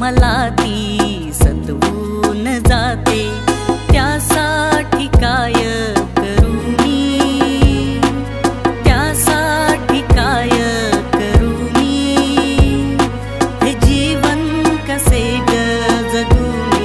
मला ती सतवून जाते, त्यासाठी काय करू मी, त्यासाठी काय करू मी, हे जीवन कसे ग जगू मी।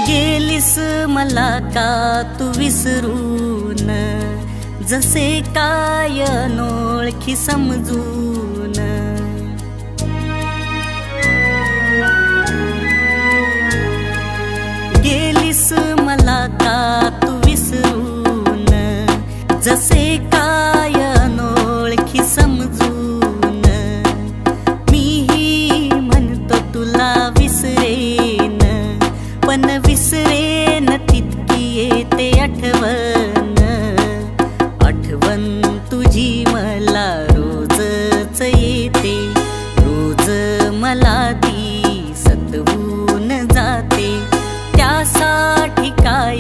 गेलीस मला का तू विसरून, जसे काय अनोळखी समजून, गेलीस मला का तू विसरून, जसे काय अनोळखी समजून, मीही म्हणतो तुला विसरेन, पण विसरेन तितकी येते आठवण, आठवण तुझी मला रोजच येते, रोज मला ती सतवून जाते, त्यासाठी काय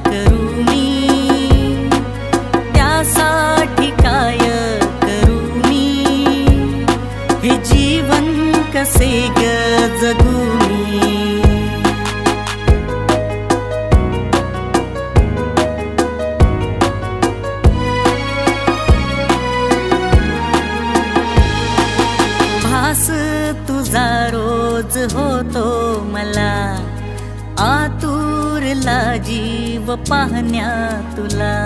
करू मी, त्यासाठी काय करू मी, हे जीवन कसे ग जगू मी। भास तुझा रोज होतो मला, आतुरला जीव पाहण्या तुला,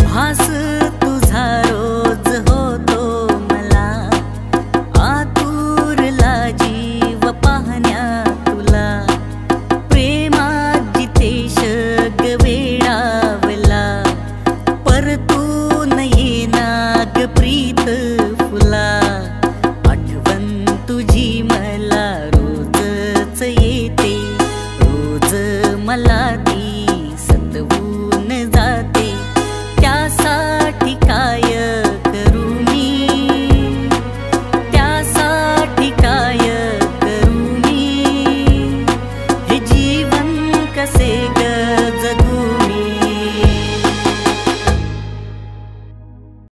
भास